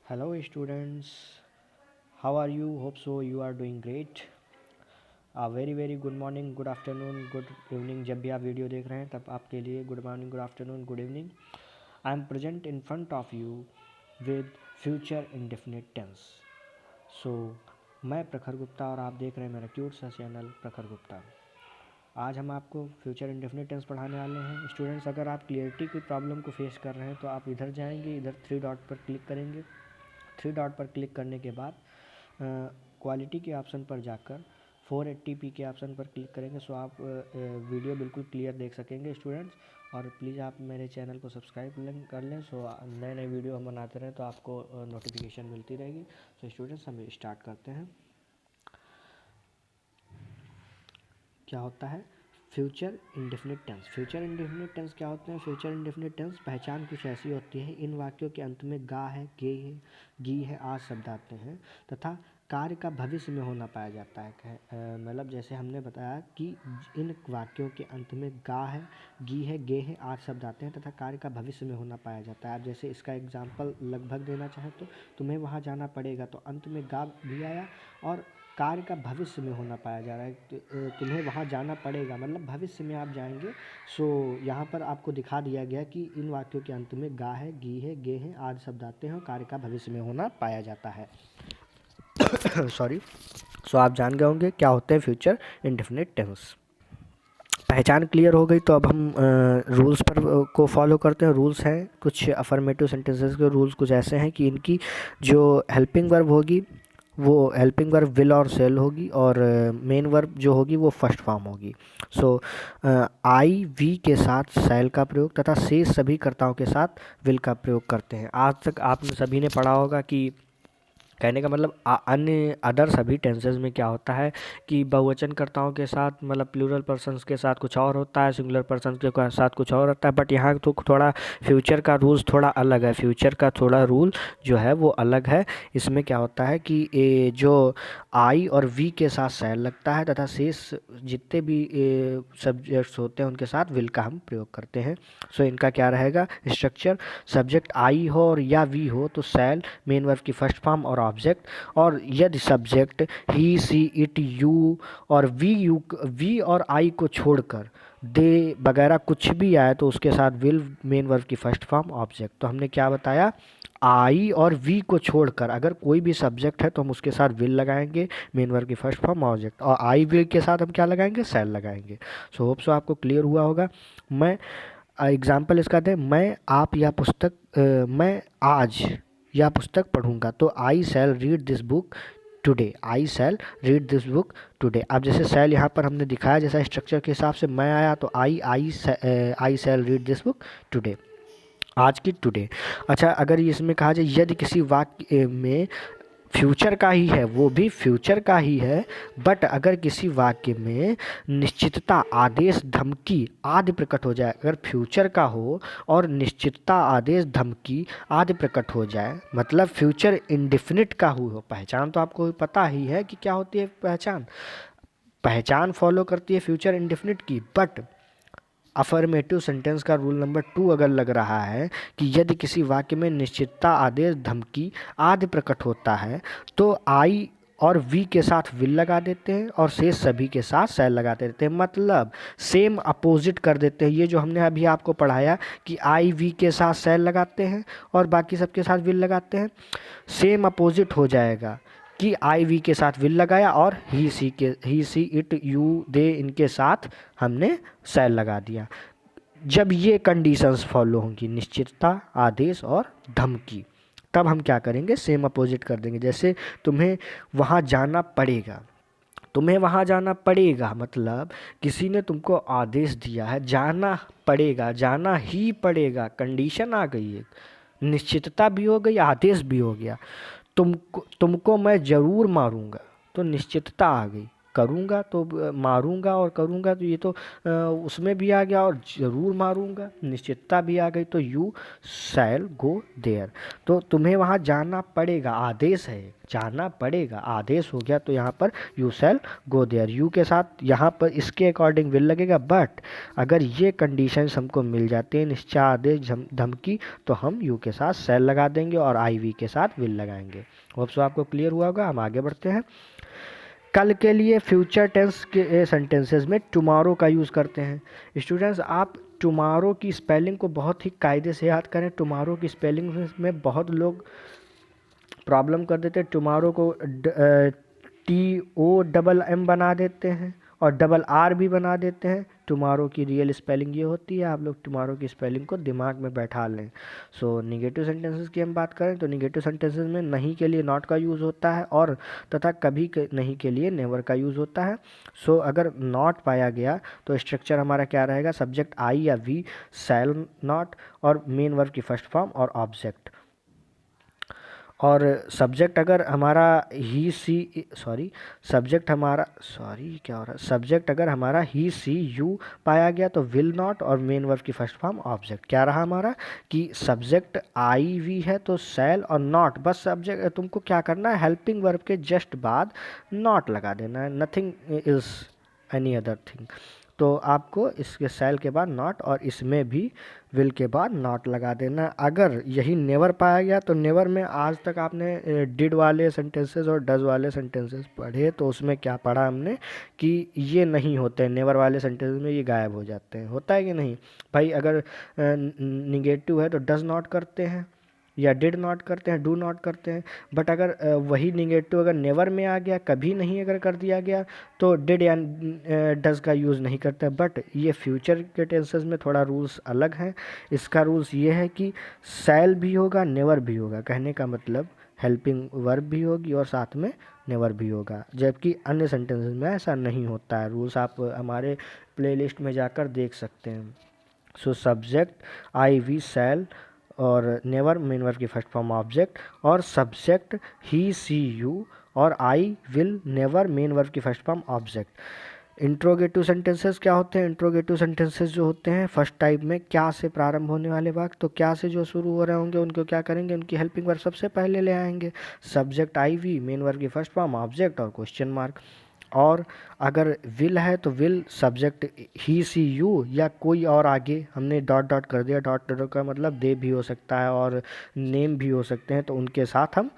Hello students, how are you? Hope so you are doing great. Very good morning, good afternoon, good evening. जब भी आप video देख रहे हैं तब आपके लिए good morning, good afternoon, good evening. I am present in front of you with future indefinite tense. So मैं प्रखर गुप्ता और आप देख रहे हैं मेरा क्यूट सा चैनल प्रखर गुप्ता। आज हम आपको फ्यूचर इंडेफिनिट टेंस पढ़ाने वाले हैं। स्टूडेंट्स, अगर आप क्लियरिटी की प्रॉब्लम को फेस कर रहे हैं तो आप इधर जाएंगे, इधर थ्री डॉट पर क्लिक करेंगे। थ्री डॉट पर क्लिक करने के बाद क्वालिटी के ऑप्शन पर जाकर 480p के ऑप्शन पर क्लिक करेंगे। सो आप वीडियो बिल्कुल क्लियर देख सकेंगे स्टूडेंट्स। और प्लीज़ आप मेरे चैनल को सब्सक्राइब कर लें, सो नए नए वीडियो हम बनाते रहें तो आपको नोटिफिकेशन मिलती रहेगी। सो स्टूडेंट्स, हम स्टार्ट करते हैं। क्या होता है future indefinite tense? Future indefinite tense क्या होते हैं? फ्यूचर इंडेफिनिट टेंस पहचान कुछ ऐसी होती है, इन वाक्यों के अंत में गा है, गे है, गी है, आज शब्द आते हैं तथा कार्य का भविष्य में होना पाया जाता है। मतलब जैसे हमने बताया कि इन वाक्यों के अंत में गा है, गी है, गे है, आज शब्द आते हैं तथा कार्य का भविष्य में होना पाया जाता है। आप जैसे इसका एग्जाम्पल लगभग देना चाहें तो तुम्हें वहाँ जाना पड़ेगा, तो अंत में गा भी आया और कार्य का भविष्य में होना पाया जा रहा है। तुम्हें वहाँ जाना पड़ेगा मतलब भविष्य में आप जाएंगे। सो यहाँ पर आपको दिखा दिया गया कि इन वाक्यों के अंत में गा है, गी है, गे है, आज शब्द आते हैं और कार्य का भविष्य में होना पाया जाता है। सॉरी। सो आप जान गए होंगे क्या होते हैं फ्यूचर इंडेफिनिट टेंस। पहचान क्लियर हो गई तो अब हम रूल्स पर को फॉलो करते हैं। रूल्स हैं कुछ अफर्मेटिव सेंटेंसेस के रूल्स कुछ ऐसे हैं कि इनकी जो हेल्पिंग वर्ब होगी वो हेल्पिंग वर्ब विल और सेल होगी और मेन वर्ब जो होगी वो फर्स्ट फॉर्म होगी। सो आई वी के साथ सेल का प्रयोग तथा शेष सभी कर्ताओं के साथ विल का प्रयोग करते हैं। आज तक आपने सभी ने पढ़ा होगा कि कहने का मतलब अन्य अदर सभी टेंसेस में क्या होता है कि बहुवचन कर्ताओं के साथ मतलब प्लूरल पर्सन्स के साथ कुछ और होता है, सिंगुलर पर्सन्स के साथ कुछ और होता है। बट यहाँ तो थोड़ा फ्यूचर का रूल्स थोड़ा अलग है। फ्यूचर का थोड़ा रूल जो है वो अलग है। इसमें क्या होता है कि जो आई और वी के साथ सेल लगता है तथा शेष जितने भी सब्जेक्ट्स होते हैं उनके साथ विल का हम प्रयोग करते हैं। सो इनका क्या रहेगा स्ट्रक्चर? सब्जेक्ट आई हो और या वी हो तो सेल मेन वर्ब की फर्स्ट फॉर्म और ऑब्जेक्ट, और यदि subject he see it you और वी और आई को छोड़कर दे वगैरह कुछ भी आए तो उसके साथ विल मेन वर्ब की फर्स्ट फॉर्म ऑब्जेक्ट। तो हमने क्या बताया, आई और वी को छोड़कर अगर कोई भी सब्जेक्ट है तो हम उसके साथ विल लगाएंगे मेन वर्ब की फर्स्ट फॉर्म ऑब्जेक्ट, और आई विल के साथ हम क्या लगाएंगे, सेल लगाएंगे। सो होप सो आपको क्लियर हुआ होगा। मैं एग्जाम्पल इसका दें, मैं आज यह पुस्तक पढ़ूंगा तो I shall read this book today. I shall read this book today. अब जैसे सेल यहाँ पर हमने दिखाया जैसा स्ट्रक्चर के हिसाब से मैं आया तो I shall read this book today, आज की टुडे। अच्छा, अगर इसमें कहा जाए यदि किसी वाक्य में फ्यूचर का ही है, वो भी फ्यूचर का ही है, बट अगर किसी वाक्य में निश्चितता आदेश धमकी आदि प्रकट हो जाए, अगर फ्यूचर का हो और निश्चितता आदेश धमकी आदि प्रकट हो जाए मतलब फ्यूचर इंडेफिनिट का हो। पहचान तो आपको पता ही है कि क्या होती है पहचान। पहचान फॉलो करती है फ्यूचर इंडेफिनिट की, बट अफर्मेटिव सेंटेंस का रूल नंबर 2 अगर लग रहा है कि यदि किसी वाक्य में निश्चितता आदेश धमकी आदि प्रकट होता है तो आई और वी के साथ विल लगा देते हैं और शेष सभी के साथ सेल लगा देते हैं। मतलब सेम अपोजिट कर देते हैं। ये जो हमने अभी आपको पढ़ाया कि आई वी के साथ सेल लगाते हैं और बाकी सबके साथ विल लगाते हैं, सेम अपोजिट हो जाएगा कि आई वी के साथ विल लगाया और ही सी इट यू दे इनके साथ हमने सेल लगा दिया। जब ये कंडीशंस फॉलो होंगी निश्चितता आदेश और धमकी, तब हम क्या करेंगे, सेम अपोजिट कर देंगे। जैसे तुम्हें वहाँ जाना पड़ेगा, तुम्हें वहाँ जाना पड़ेगा मतलब किसी ने तुमको आदेश दिया है जाना पड़ेगा, जाना ही पड़ेगा, कंडीशन आ गई है, निश्चितता भी हो गई, आदेश भी हो गया। तुमको मैं ज़रूर मारूंगा तो निश्चितता आ गई, करूँगा तो मारूँगा, और करूँगा तो ये तो उसमें भी आ गया, और ज़रूर मारूँगा, निश्चितता भी आ गई, तो यू शैल गो देयर। तो तुम्हें वहाँ जाना पड़ेगा, आदेश है, जाना पड़ेगा, आदेश हो गया, तो यहाँ पर you shall go there. You के साथ यहाँ पर इसके अकॉर्डिंग विल लगेगा, बट अगर ये कंडीशंस हमको मिल जाती हैं, निश्चय, आदेश, धमकी, तो हम यू के साथ शैल लगा देंगे और आई वी के साथ विल लगाएंगे। होप सो आपको क्लियर हुआ होगा। हम आगे बढ़ते हैं। कल के लिए फ्यूचर टेंस के सेंटेंसेस में टुमारो का यूज़ करते हैं। स्टूडेंट्स, आप टुमारो की स्पेलिंग को बहुत ही कायदे से याद करें। टुमारो की स्पेलिंग में बहुत लोग प्रॉब्लम कर देते हैं। टुमारो को TOMM बना देते हैं और RRR भी बना देते हैं। टुमारो की रियल स्पेलिंग ये होती है। आप लोग टुमारो की स्पेलिंग को दिमाग में बैठा लें। सो निगेटिव सेंटेंसेस की हम बात करें तो निगेटिव सेंटेंसेस में नहीं के लिए नॉट का यूज़ होता है, और तथा कभी नहीं के लिए नेवर का यूज़ होता है। सो अगर नॉट पाया गया तो स्ट्रक्चर हमारा क्या रहेगा? सब्जेक्ट आई या वी, शैल नॉट, और मेन वर्ब की फर्स्ट फॉर्म और ऑब्जेक्ट। और सब्जेक्ट अगर हमारा ही सी सब्जेक्ट हमारा क्या हो रहा है, सब्जेक्ट अगर हमारा ही सी यू पाया गया तो विल नॉट, और मेन वर्ब की फर्स्ट फॉर्म ऑब्जेक्ट। क्या रहा हमारा कि सब्जेक्ट आई वी है तो शैल और नॉट, बस सब्जेक्ट तुमको क्या करना है, हेल्पिंग वर्ब के जस्ट बाद नॉट लगा देना है, nothing is any other thing. तो आपको इसके शैल के बाद नॉट और इसमें भी विल के बाद नॉट लगा देना। अगर यही नेवर पाया गया तो नेवर में आज तक आपने डिड वाले सेंटेंसेस और डज वाले सेंटेंसेस पढ़े, तो उसमें क्या पढ़ा हमने कि ये नहीं होते हैं, नेवर वाले सेंटेंसेस में ये गायब हो जाते हैं। होता है कि नहीं भाई? अगर निगेटिव है तो डज नॉट करते हैं या डिड नॉट करते हैं, डू नॉट करते हैं। बट अगर वही निगेटिव अगर नेवर में आ गया, कभी नहीं अगर कर दिया गया, तो डिड या डज का यूज़ नहीं करते। बट ये फ्यूचर के टेंसेस में थोड़ा रूल्स अलग हैं। इसका रूल्स ये है कि शैल भी होगा, नेवर भी होगा। कहने का मतलब हेल्पिंग वर्ब भी होगी और साथ में नेवर भी होगा, जबकि अन्य सेंटेंसेस में ऐसा नहीं होता है। रूल्स आप हमारे प्लेलिस्ट में जाकर देख सकते हैं। So subject I we shall और नेवर मेन वर्ब की फर्स्ट फॉर्म ऑब्जेक्ट, और सब्जेक्ट ही सी यू और I will never main verb की first form object. Interrogative sentences क्या होते हैं? इंट्रोगेटिव सेंटेंसेस जो होते हैं फर्स्ट टाइप में क्या से प्रारंभ होने वाले वाक्य, तो क्या से जो शुरू हो रहे होंगे उनको क्या करेंगे, उनकी हेल्पिंग वर्ब सबसे पहले ले आएंगे। Subject I we, main verb की फर्स्ट फॉर्म ऑब्जेक्ट और क्वेश्चन मार्क। और अगर विल है तो will subject he she you या कोई और आगे हमने डॉट डॉट कर दिया। डॉट डॉट का मतलब दे भी हो सकता है और नेम भी हो सकते हैं, तो उनके साथ हम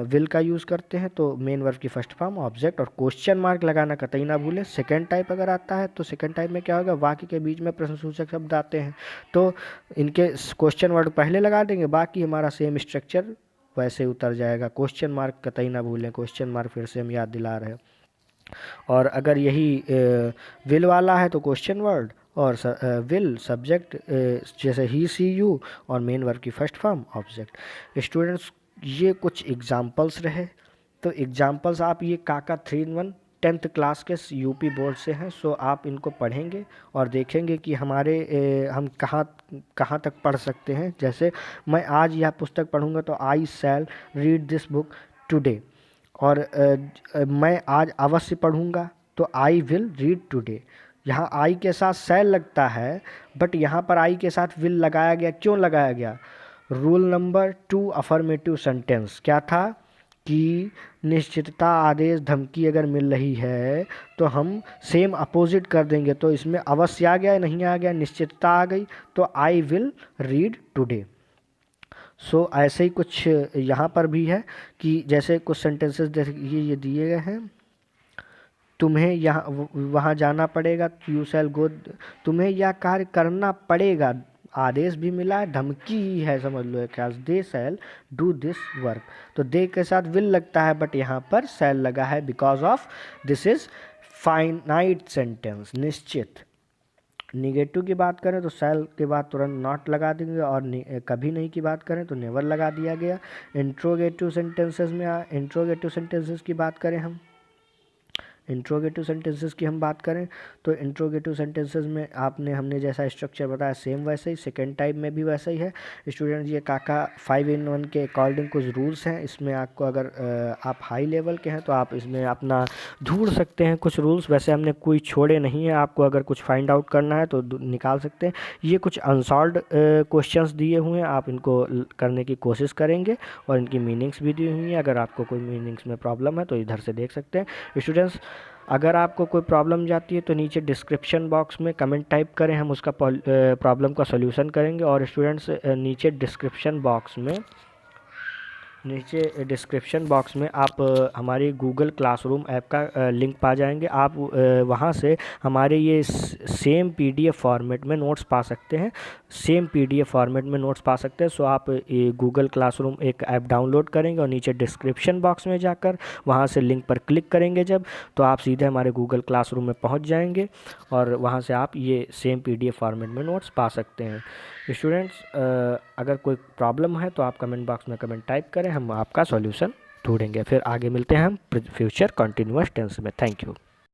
विल का यूज़ करते हैं। तो मेन वर्ब की फर्स्ट फॉर्म ऑब्जेक्ट और क्वेश्चन मार्क लगाना कतई ना भूलें। सेकंड टाइप अगर आता है तो सेकंड टाइप में क्या होगा, वाक्य के बीच में प्रश्नसूचक शब्द आते हैं तो इनके क्वेश्चन वर्ड पहले लगा देंगे, बाकी हमारा सेम स्ट्रक्चर वैसे उतर जाएगा। क्वेश्चन मार्क कतई ना भूलें, क्वेश्चन मार्क फिर से हम याद दिला रहे हैं। और अगर यही विल वाला है तो क्वेश्चन वर्ड और विल सब्जेक्ट जैसे ही सी यू और मेन वर्ब की फर्स्ट फॉर्म ऑब्जेक्ट। स्टूडेंट्स, ये कुछ एग्जांपल्स रहे। तो एग्जांपल्स आप ये काका 3-in-1 10th क्लास के यूपी बोर्ड से हैं। सो आप इनको पढ़ेंगे और देखेंगे कि हमारे हम कहाँ तक पढ़ सकते हैं। जैसे मैं आज यह पुस्तक पढ़ूंगा तो I shall read this book today, और मैं आज अवश्य पढ़ूंगा तो आई विल रीड टुडे। यहाँ आई के साथ शैल लगता है, बट यहाँ पर आई के साथ विल लगाया गया। क्यों लगाया गया? रूल नंबर 2 अफर्मेटिव सेंटेंस क्या था कि निश्चितता, आदेश, धमकी अगर मिल रही है तो हम सेम अपोजिट कर देंगे। तो इसमें अवश्य आ गया, नहीं आ गया, निश्चितता आ गई, तो आई विल रीड टुडे। सो ऐसे ही कुछ यहाँ पर भी है कि जैसे कुछ सेंटेंसेस ये दिए गए हैं। तुम्हें यहाँ वहाँ जाना पड़ेगा, यू शैल गो, तुम्हें यह कार्य करना पड़ेगा, आदेश भी मिला है, धमकी ही है, समझ लो क्या, दे शैल डू दिस वर्क। तो दे के साथ विल लगता है, बट यहाँ पर शैल लगा है because of this is finite sentence, निश्चित। निगेटिव की बात करें तो शैल के बाद तुरंत नॉट लगा देंगे, और कभी नहीं की बात करें तो नेवर लगा दिया गया। इंट्रोगेटिव सेंटेंसेस में इंट्रोगेटिव सेंटेंसेस की बात करें हम, इंट्रोगेटिव सेंटेंसेस की हम बात करें तो इंट्रोगेटिव सेंटेंसेस में हमने जैसा स्ट्रक्चर बताया सेम वैसे ही, सेकेंड टाइप में भी वैसा ही है। स्टूडेंट ये काका 5 in 1 के अकॉर्डिंग कुछ रूल्स हैं, इसमें आपको अगर आप हाई लेवल के हैं तो आप इसमें अपना ढूंढ सकते हैं कुछ रूल्स, वैसे हमने कोई छोड़े नहीं है, आपको अगर कुछ फाइंड आउट करना है तो निकाल सकते हैं। ये कुछ अनसॉल्व्ड क्वेश्चंस दिए हुए हैं, आप इनको करने की कोशिश करेंगे और इनकी मीनिंग्स भी दी हुई हैं। अगर आपको कोई मीनिंग्स में प्रॉब्लम है तो इधर से देख सकते हैं। स्टूडेंट्स अगर आपको कोई प्रॉब्लम जाती है तो नीचे डिस्क्रिप्शन बॉक्स में कमेंट टाइप करें, हम उसका प्रॉब्लम का सॉल्यूशन करेंगे। और स्टूडेंट्स नीचे डिस्क्रिप्शन बॉक्स में आप हमारी गूगल क्लासरूम ऐप का लिंक पा जाएंगे। आप वहाँ से हमारे ये सेम पीडीएफ फॉर्मेट में नोट्स पा सकते हैं, सो आप ये गूगल क्लासरूम एक ऐप डाउनलोड करेंगे और नीचे डिस्क्रिप्शन बॉक्स में जाकर वहाँ से लिंक पर क्लिक करेंगे जब, तो आप सीधे हमारे गूगल क्लासरूम में पहुँच जाएंगे और वहाँ से आप ये सेम पीडीएफ फॉर्मेट में नोट्स पा सकते हैं। स्टूडेंट्स अगर कोई प्रॉब्लम है तो आप कमेंट बॉक्स में कमेंट टाइप करें, हम आपका सॉल्यूशन ढूंढेंगे। फिर आगे मिलते हैं हम फ्यूचर कंटिन्यूअस टेंस में। Thank you.